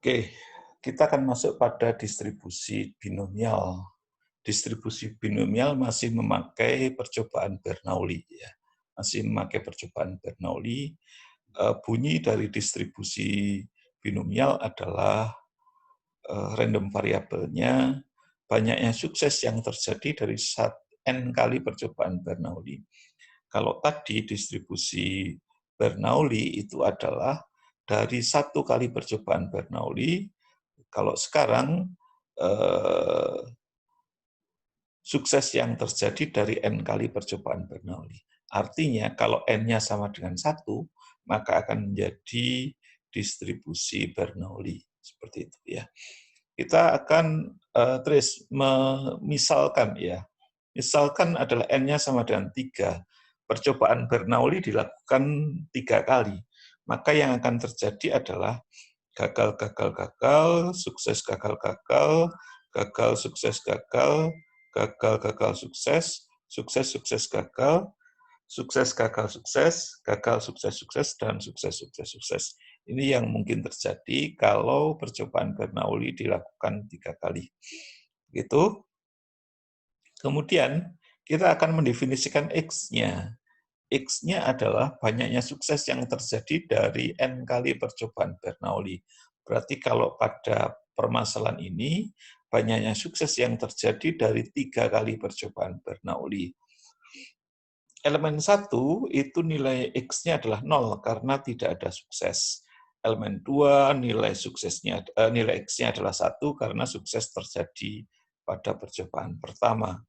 Oke, kita akan masuk pada distribusi binomial. Distribusi binomial masih memakai percobaan Bernoulli, ya. Masih memakai percobaan Bernoulli. Bunyi dari distribusi binomial adalah random variabelnya, banyaknya sukses yang terjadi dari n kali percobaan Bernoulli. Kalau tadi distribusi Bernoulli itu adalah dari 1 kali percobaan Bernoulli. Kalau sekarang sukses yang terjadi dari n kali percobaan Bernoulli. Artinya kalau n-nya sama dengan 1, maka akan menjadi distribusi Bernoulli. Seperti itu ya. Kita akan terus memisalkan ya. Misalkan adalah n-nya sama dengan 3. Percobaan Bernoulli dilakukan 3 kali. Maka yang akan terjadi adalah gagal, gagal, gagal, sukses, gagal, gagal, gagal, sukses, gagal, gagal, gagal, sukses, sukses, sukses, gagal, sukses, gagal, sukses, gagal, sukses, sukses, dan sukses, sukses, sukses. Ini yang mungkin terjadi kalau percobaan Bernoulli dilakukan 3 kali. Gitu. Kemudian kita akan mendefinisikan X-nya. X-nya adalah banyaknya sukses yang terjadi dari n kali percobaan Bernoulli. Berarti kalau pada permasalahan ini, banyaknya sukses yang terjadi dari 3 kali percobaan Bernoulli. Elemen 1 itu nilai X-nya adalah 0 karena tidak ada sukses. Elemen 2 nilai X-nya adalah 1 karena sukses terjadi pada percobaan pertama.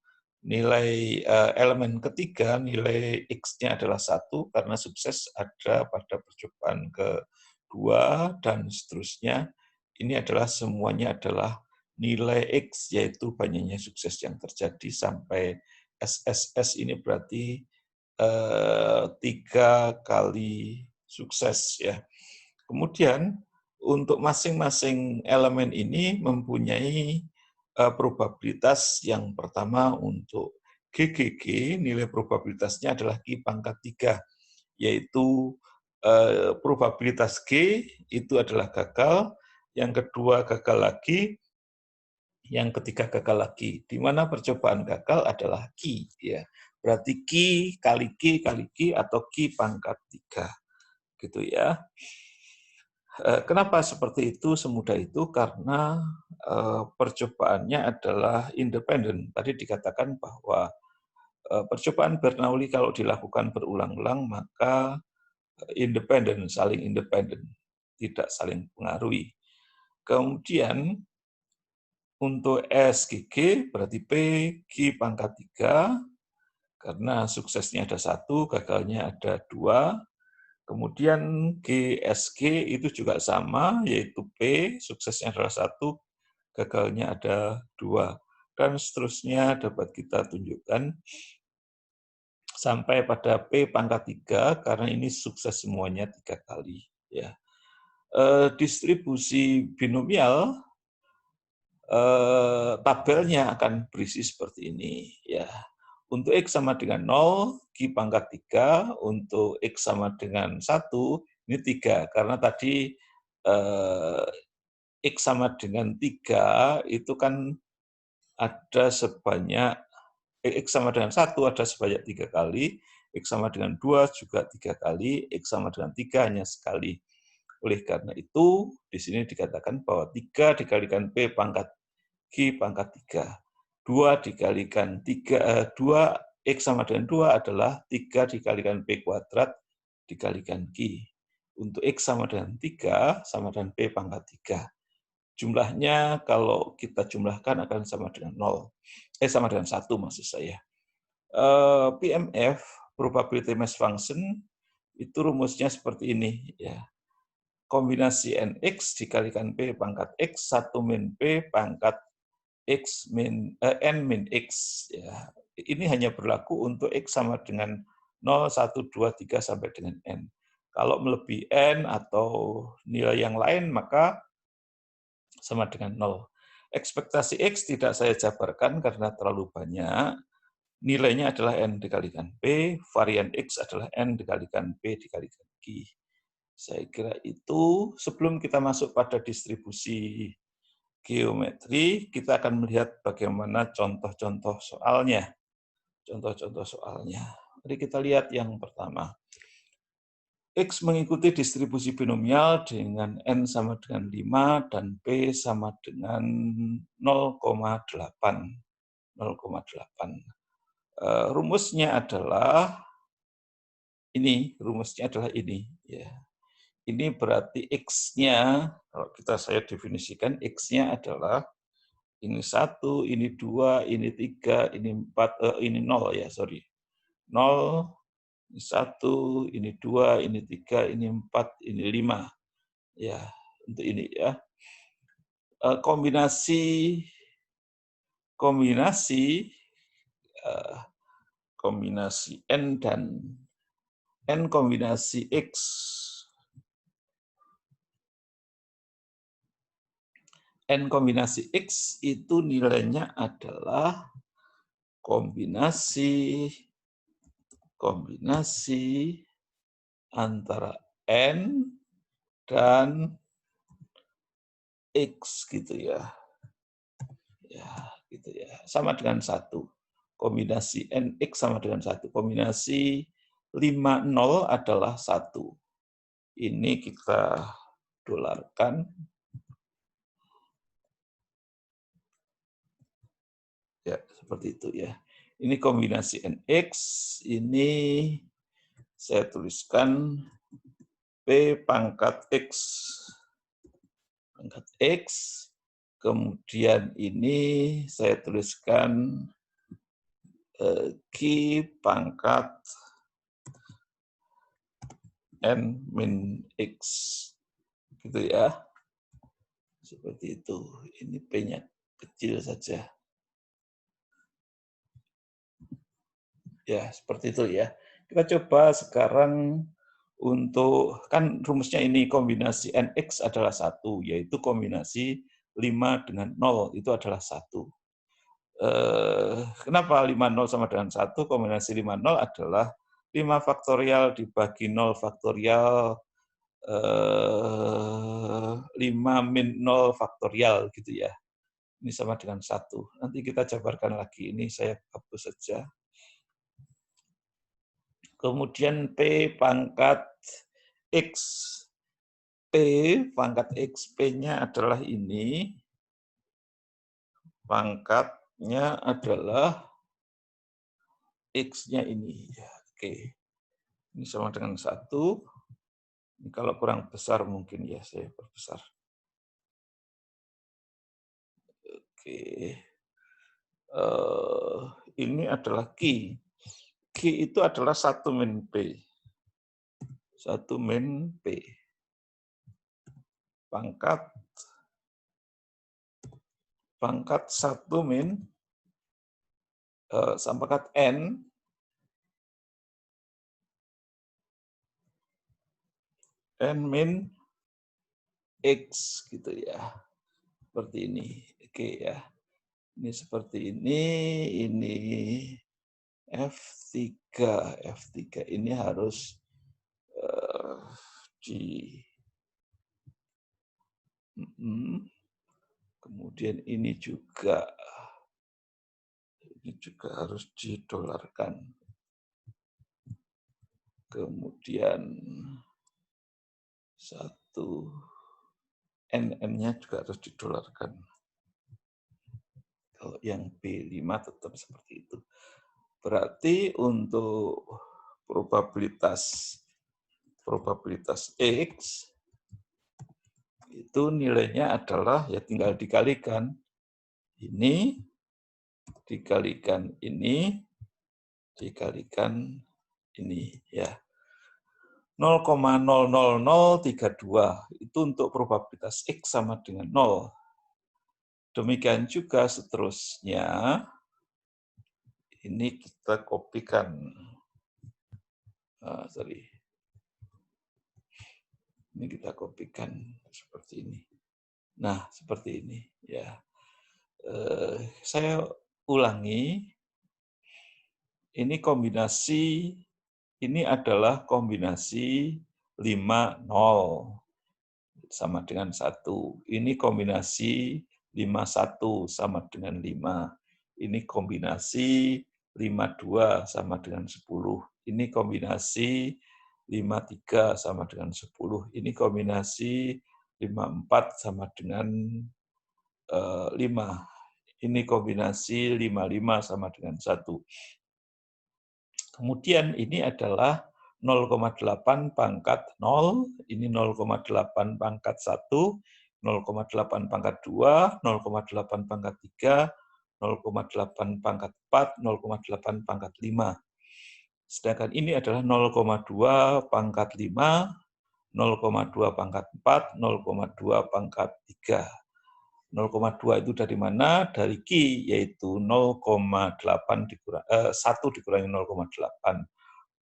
Nilai elemen ketiga, nilai X-nya adalah 1 karena sukses ada pada percobaan kedua, dan seterusnya. Ini adalah semuanya adalah nilai X, yaitu banyaknya sukses yang terjadi sampai SSS ini berarti 3 kali sukses ya. Kemudian untuk masing-masing elemen ini mempunyai probabilitas. Yang pertama untuk GGG, nilai probabilitasnya adalah Q pangkat 3, yaitu probabilitas G itu adalah gagal, yang kedua gagal lagi, yang ketiga gagal lagi, di mana percobaan gagal adalah Q. Ya. Berarti Q kali Q kali Q atau Q pangkat 3. Gitu ya. Kenapa seperti itu, semudah itu? Karena percobaannya adalah independen. Tadi dikatakan bahwa percobaan Bernoulli kalau dilakukan berulang-ulang, maka independen, saling independen, tidak saling pengaruhi. Kemudian untuk SGG berarti P, Q pangkat 3, karena suksesnya ada 1, gagalnya ada 2. Kemudian GSG itu juga sama, yaitu P, suksesnya adalah 1, gagalnya ada 2. Dan seterusnya dapat kita tunjukkan sampai pada P pangkat 3, karena ini sukses semuanya 3 kali. Ya. Distribusi binomial, tabelnya akan berisi seperti ini. Ya. Untuk X sama dengan 0, Q pangkat 3. Untuk X sama dengan 1, ini 3. Karena tadi X sama dengan 3 itu kan ada sebanyak, X sama dengan 1 ada sebanyak 3 kali, X sama dengan 2 juga 3 kali, X sama dengan 3 hanya sekali. Oleh karena itu, di sini dikatakan bahwa 3 dikalikan P pangkat Q pangkat 3. 2 dikalikan 3, 2 X sama dengan 2 adalah 3 dikalikan P kuadrat dikalikan Q. Untuk X sama dengan 3, sama dengan P pangkat 3. Jumlahnya kalau kita jumlahkan akan sama dengan 0. Sama dengan 1 maksud saya. PMF, probability mass function, itu rumusnya seperti ini. Ya. Kombinasi NX dikalikan P pangkat X, 1 min P pangkat X min N min X. Ya. Ini hanya berlaku untuk X sama dengan 0, 1, 2, 3, sampai dengan N. Kalau melebihi N atau nilai yang lain, maka sama dengan 0. Ekspektasi X tidak saya jabarkan karena terlalu banyak. Nilainya adalah N dikalikan P, varian X adalah N dikalikan P dikalikan Q. Saya kira itu. Sebelum kita masuk pada distribusi geometri, kita akan melihat bagaimana contoh-contoh soalnya. Contoh-contoh soalnya. Mari kita lihat yang pertama. X mengikuti distribusi binomial dengan N sama dengan 5 dan P sama dengan 0,8. 0,8. Rumusnya adalah ini. Ya. Ini berarti X-nya, kalau saya definisikan, X-nya adalah ini 1, ini 2, ini 3, ini 4, ini 0 ya, sorry. 0, ini 1, ini 2, ini 3, ini 4, ini 5. Ya, untuk ini ya. Kombinasi N dan N kombinasi X. N kombinasi X itu nilainya adalah kombinasi antara N dan X gitu ya. Ya, gitu ya. Sama dengan 1. Kombinasi NX sama dengan 1. Kombinasi 5, 0 adalah 1. Ini kita dolarkan. Ya, seperti itu ya. Ini kombinasi NX, ini saya tuliskan P pangkat X. Pangkat X, kemudian ini saya tuliskan Q pangkat N min X. Gitu ya. Seperti itu. Ini P-nya kecil saja. Ya, seperti itu ya. Kita coba sekarang untuk, kan rumusnya ini kombinasi NX adalah 1, yaitu kombinasi 5 dengan 0, itu adalah 1. Kenapa 5, 0 sama dengan 1? Kombinasi 5, 0 adalah 5 faktorial dibagi 0 faktorial 5 min 0 faktorial gitu ya. Ini sama dengan 1. Nanti kita jabarkan lagi. Ini saya hapus saja. Kemudian P pangkat X. P pangkat X, P-nya adalah ini. Pangkatnya adalah X-nya ini. Ya, oke. Ini sama dengan 1. Ini kalau kurang besar mungkin ya saya perbesar. Oke. Ini adalah Q. Q itu adalah 1 min P. 1 min P. Pangkat 1 min pangkat N min X gitu ya. Seperti ini. Oke ya. Ini seperti ini F3. F3 ini harus kemudian ini juga harus didolarkan. Kemudian 1 NN-nya juga harus didolarkan. Kalau yang B5 tetap seperti itu. Berarti untuk probabilitas X itu nilainya adalah ya tinggal dikalikan ini dikalikan ini dikalikan ini ya. 0,00032 itu untuk probabilitas X sama dengan 0. Demikian juga seterusnya. Ini kita kopikan. Ini kita kopikan seperti ini. Nah, seperti ini ya. Saya ulangi. Ini adalah kombinasi 5, 0. Sama dengan 1. Ini kombinasi 5, 1 sama dengan 5. Ini kombinasi 5, 2 sama dengan 10. Ini kombinasi 5, 3 sama dengan 10. Ini kombinasi 5, 4 sama dengan 5. Ini kombinasi 5, 5 sama dengan 1. Kemudian ini adalah 0,8 pangkat 0, ini 0,8 pangkat 1, 0,8 pangkat 2, 0,8 pangkat 3, 0,8 pangkat 4, 0,8 pangkat 5. Sedangkan ini adalah 0,2 pangkat 5, 0,2 pangkat 4, 0,2 pangkat 3. 0,2 itu dari mana? Dari Q, yaitu 0,8 1 dikurangi 0,8.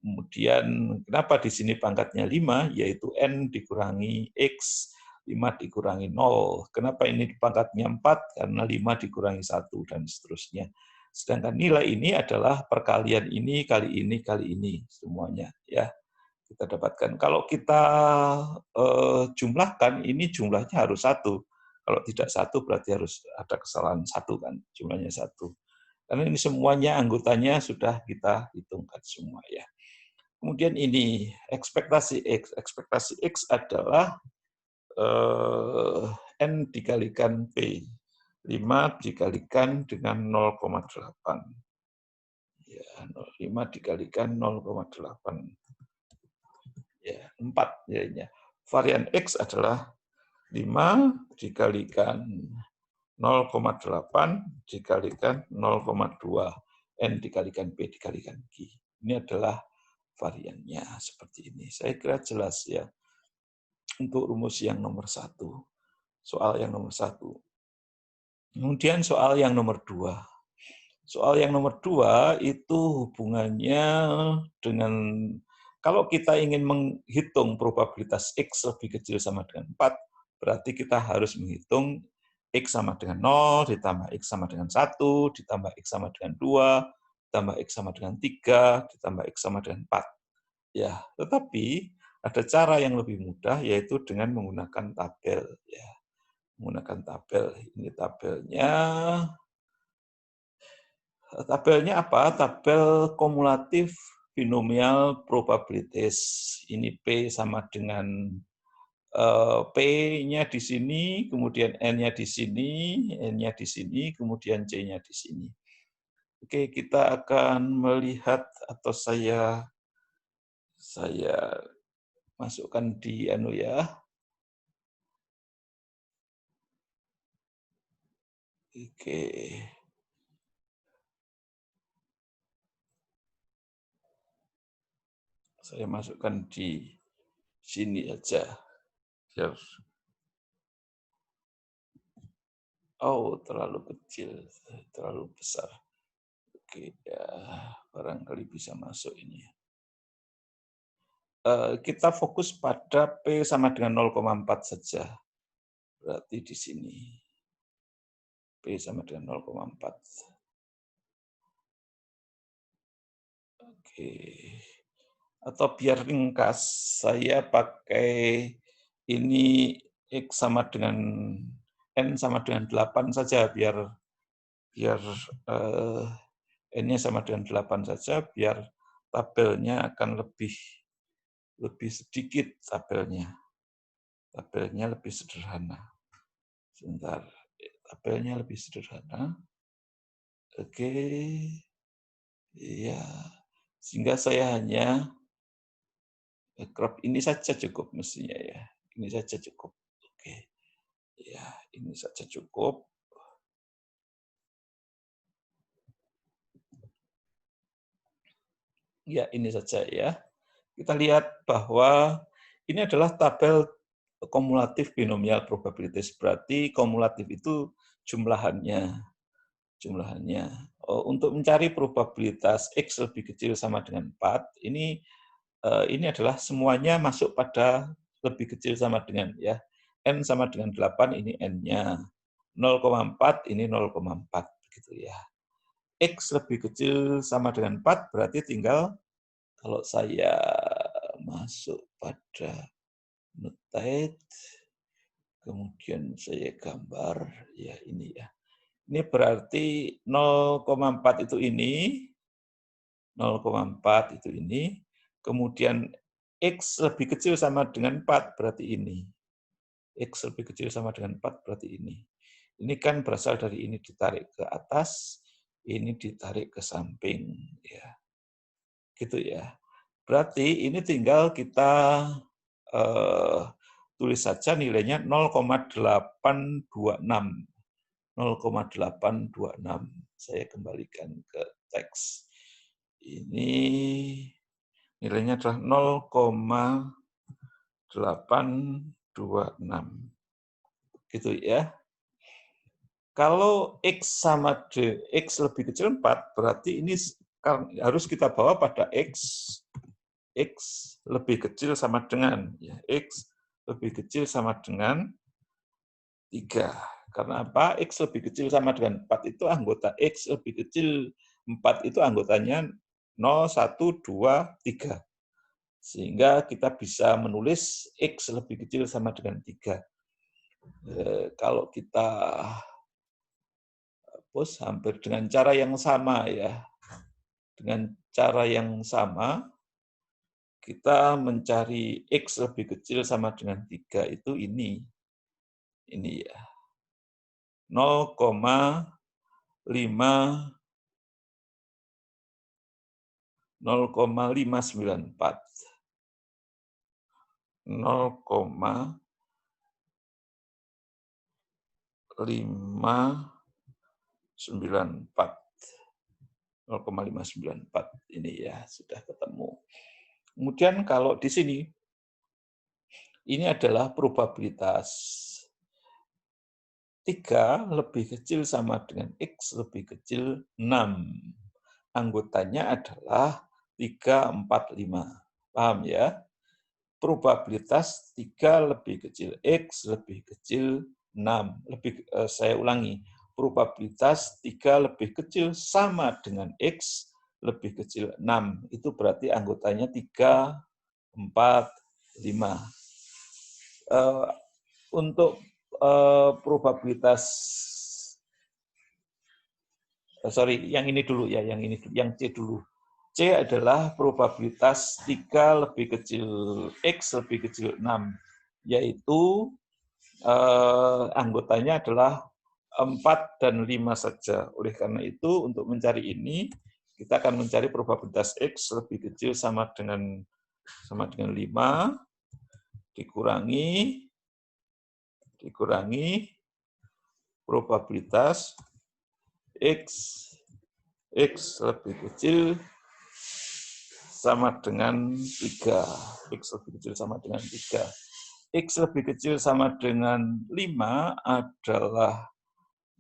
Kemudian kenapa di sini pangkatnya 5, yaitu N dikurangi X, 5 dikurangi 0. Kenapa ini pangkatnya 4? Karena 5 dikurangi 1, dan seterusnya. Sedangkan nilai ini adalah perkalian ini, kali ini, kali ini, semuanya. Ya, kita dapatkan. Kalau kita jumlahkan, ini jumlahnya harus 1. Kalau tidak 1, berarti harus ada kesalahan 1, kan? Jumlahnya 1. Karena ini semuanya anggotanya sudah kita hitungkan semua, ya. Kemudian ini ekspektasi X. Ekspektasi X adalah N dikalikan P. 5 dikalikan dengan 0,8. Ya, 5 dikalikan 0,8. Ya, 4 jadinya. Varian X adalah 5 dikalikan 0,8 dikalikan 0,2. N dikalikan P dikalikan Q. Ini adalah variannya seperti ini. Saya kira jelas ya untuk rumus yang nomor 1. Soal yang nomor 1. Kemudian soal yang nomor 2. Soal yang nomor 2 itu hubungannya dengan kalau kita ingin menghitung probabilitas X lebih kecil sama dengan 4, berarti kita harus menghitung X sama dengan 0, ditambah X sama dengan 1, ditambah X sama dengan 2, ditambah X sama dengan 3, ditambah X sama dengan 4. Ya, tetapi ada cara yang lebih mudah, yaitu dengan menggunakan tabel. Ya, menggunakan tabel. Ini tabelnya. Tabelnya apa? Tabel kumulatif binomial probabilities. Ini P sama dengan P-nya di sini, kemudian N-nya di sini, N-nya di sini, kemudian C-nya di sini. Oke, kita akan melihat atau saya masukkan di ya. Oke. Saya masukkan di sini aja. Biar terlalu kecil, terlalu besar. Oke, ya, barangkali bisa masuk ini. Kita fokus pada P sama dengan 0,4 saja. Berarti di sini. P sama dengan 0,4. Oke. Atau biar ringkas, saya pakai ini X sama dengan N sama dengan 8 saja, biar N-nya sama dengan 8 saja, biar tabelnya akan lebih sedikit tabelnya. Tabelnya lebih sederhana. Sebentar, tabelnya lebih sederhana. Oke. Iya. Sehingga saya hanya crop ini saja cukup mestinya ya. Ini saja cukup. Oke. Ya, ini saja cukup. Ya, ini saja ya. Kita lihat bahwa ini adalah tabel kumulatif binomial probabilities. Berarti kumulatif itu jumlahannya. Untuk mencari probabilitas X lebih kecil sama dengan 4, ini adalah semuanya masuk pada lebih kecil sama dengan ya. N sama dengan 8, ini N-nya. 0,4, ini 0,4. Begitu ya. X lebih kecil sama dengan 4, berarti tinggal kalau saya masuk pada notate, kemudian saya gambar, ya ini ya. Ini berarti 0,4 itu ini, 0,4 itu ini, kemudian X lebih kecil sama dengan 4, berarti ini. X lebih kecil sama dengan 4, berarti ini. Ini kan berasal dari ini ditarik ke atas, ini ditarik ke samping. Ya. Gitu ya. Berarti ini tinggal kita tulis saja nilainya 0,826. 0,826. Saya kembalikan ke teks. Ini nilainya adalah 0,826. Gitu ya. Kalau X sama X lebih kecil 4, berarti ini harus kita bawa pada X lebih kecil sama dengan, ya, X lebih kecil sama dengan 3. Karena apa? X lebih kecil sama dengan 4 itu anggota X lebih kecil 4 itu anggotanya 0, 1, 2, 3. Sehingga kita bisa menulis X lebih kecil sama dengan 3. Kalau kita hapus hampir dengan cara yang sama ya. Dengan cara yang sama, kita mencari X lebih kecil sama dengan 3 itu ini. Ini ya. 0,594. 0,594 ini ya, sudah ketemu. Kemudian kalau di sini, ini adalah probabilitas 3 lebih kecil sama dengan X lebih kecil 6. Anggotanya adalah 3, 4, 5. Paham ya? Probabilitas 3 lebih kecil X lebih kecil 6. Saya ulangi, probabilitas 3 lebih kecil sama dengan X lebih kecil 6. Itu berarti anggotanya 3, 4, 5. Untuk probabilitas, yang ini dulu ya, yang C dulu. C adalah probabilitas 3 lebih kecil X lebih kecil 6, yaitu anggotanya adalah 4 dan 5 saja. Oleh karena itu, untuk mencari ini, kita akan mencari probabilitas X lebih kecil sama dengan 5, dikurangi probabilitas X lebih kecil sama dengan 3. X lebih kecil sama dengan 3. X lebih kecil sama dengan 5 adalah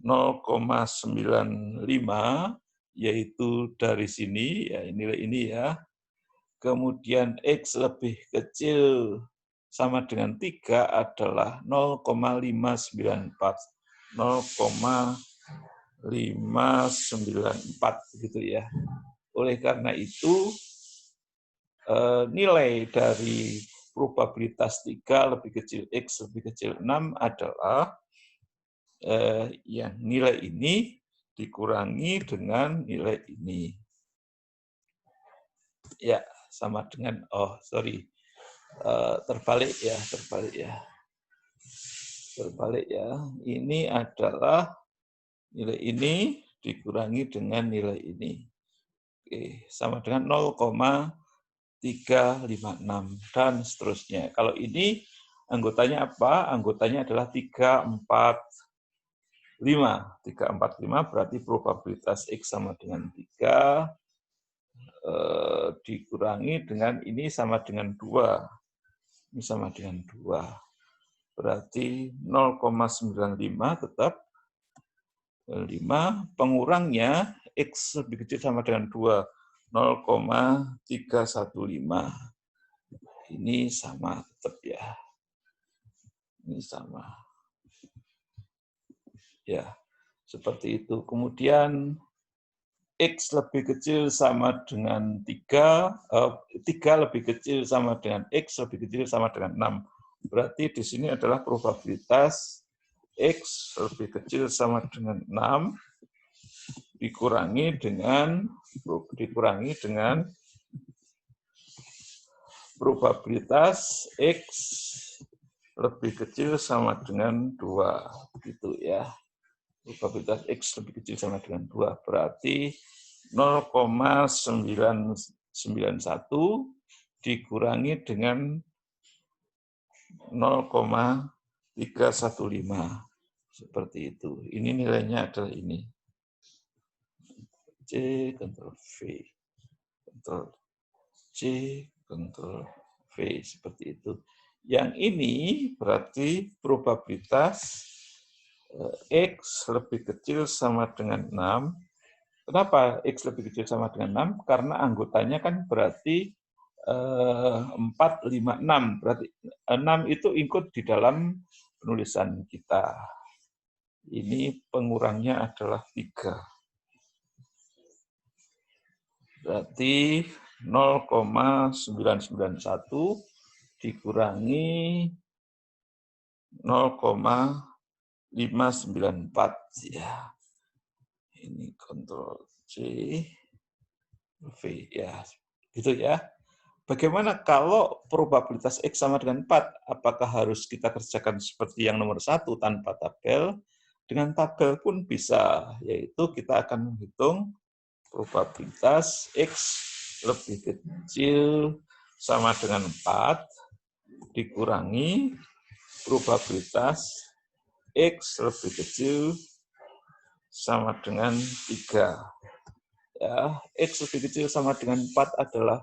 0,95, yaitu dari sini, ya nilai ini ya. Kemudian X lebih kecil sama dengan 3 adalah 0,594. 0,594 gitu ya. Oleh karena itu, nilai dari probabilitas 3 lebih kecil X lebih kecil 6 adalah yang nilai ini dikurangi dengan nilai ini. Ya, sama dengan, terbalik ya. Ini adalah nilai ini dikurangi dengan nilai ini. Oke, sama dengan 0,356 dan seterusnya. Kalau ini anggotanya apa? Anggotanya adalah 345. 345 berarti probabilitas X sama dengan 3 dikurangi dengan ini sama dengan 2. Ini sama dengan 2. Berarti 0,95 tetap 5, pengurangnya X lebih kecil sama dengan 2, 0,315. Ini sama tetap ya. Ini sama. Ya, seperti itu. Kemudian X lebih kecil sama dengan 3, 3 lebih kecil sama dengan X lebih kecil sama dengan 6. Berarti di sini adalah probabilitas X lebih kecil sama dengan 6 dikurangi dengan probabilitas X lebih kecil sama dengan 2. Gitu ya. Probabilitas X lebih kecil sama dengan 2. Berarti 0,991 dikurangi dengan 0,315. Seperti itu. Ini nilainya adalah ini. C, Ctrl V. Ctrl C, Ctrl V. Seperti itu. Yang ini berarti probabilitas X lebih kecil sama dengan 6. Kenapa X lebih kecil sama dengan 6? Karena anggotanya kan berarti 4, 5, 6. Berarti 6 itu ikut di dalam penulisan kita. Ini pengurangnya adalah 3. Berarti 0,991 dikurangi 0,594 ya. Ini Ctrl C, V ya. Gitu ya. Bagaimana kalau probabilitas X sama dengan 4? Apakah harus kita kerjakan seperti yang nomor 1 tanpa tabel? Dengan tabel pun bisa, yaitu kita akan menghitung probabilitas X lebih kecil sama dengan 4 dikurangi probabilitas X lebih kecil sama dengan 3. Ya, X lebih kecil sama dengan 4 adalah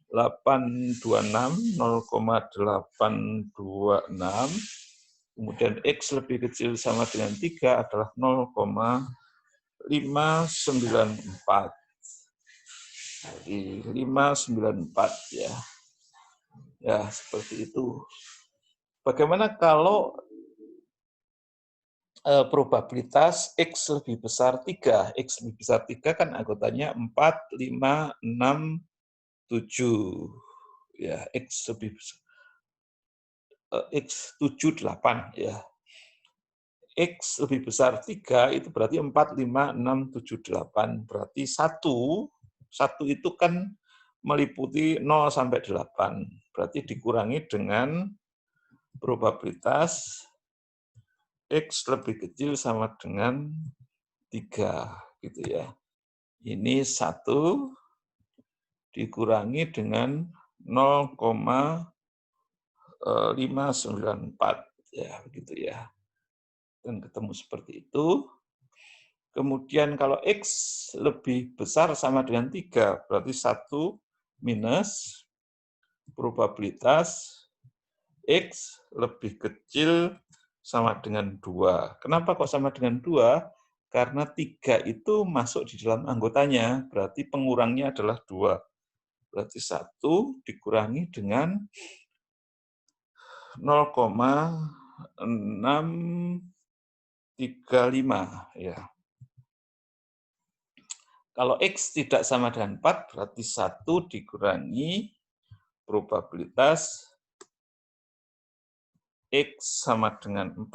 826, 0,826. Kemudian X lebih kecil sama dengan 3 adalah 0,594. Jadi 594 ya. Ya, seperti itu. Bagaimana kalau probabilitas X lebih besar 3? X lebih besar 3 kan anggotanya 4, 5, 6, 7. Ya, X lebih besar. X 7, 8 ya. X lebih besar 3 itu berarti 4, 5, 6, 7, 8. Berarti 1 itu kan meliputi 0 sampai 8. Berarti dikurangi dengan probabilitas X lebih kecil sama dengan 3. Gitu ya. Ini 1 dikurangi dengan 0,594. Ya, begitu ya. Dan ketemu seperti itu. Kemudian kalau X lebih besar sama dengan 3, berarti 1 minus probabilitas X lebih kecil sama dengan 2. Kenapa kok sama dengan 2? Karena 3 itu masuk di dalam anggotanya, berarti pengurangnya adalah 2. Berarti 1 dikurangi dengan 0,635 ya. Kalau X tidak sama dengan 4, berarti 1 dikurangi probabilitas X sama dengan 4,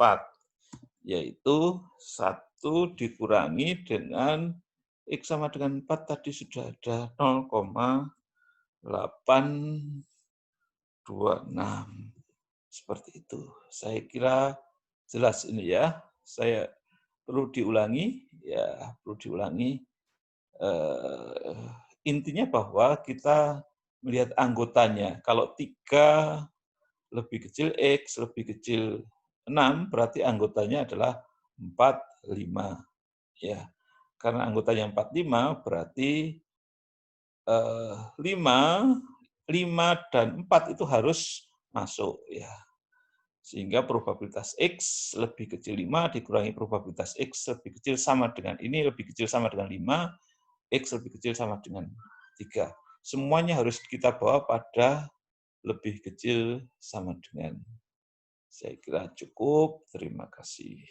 yaitu 1 dikurangi dengan X sama dengan 4 tadi sudah ada 0,826. Seperti itu. Saya kira jelas ini ya. Saya perlu diulangi, ya perlu diulangi. Intinya bahwa kita melihat anggotanya. Kalau 3 lebih kecil X, lebih kecil 6, berarti anggotanya adalah 4, 5. Ya. Karena anggotanya 4, 5, berarti 5 dan 4 itu harus masuk. Ya. Sehingga probabilitas X lebih kecil 5 dikurangi probabilitas X lebih kecil sama dengan ini, lebih kecil sama dengan 5, X lebih kecil sama dengan 3. Semuanya harus kita bawa pada lebih kecil sama dengan. Saya kira cukup. Terima kasih.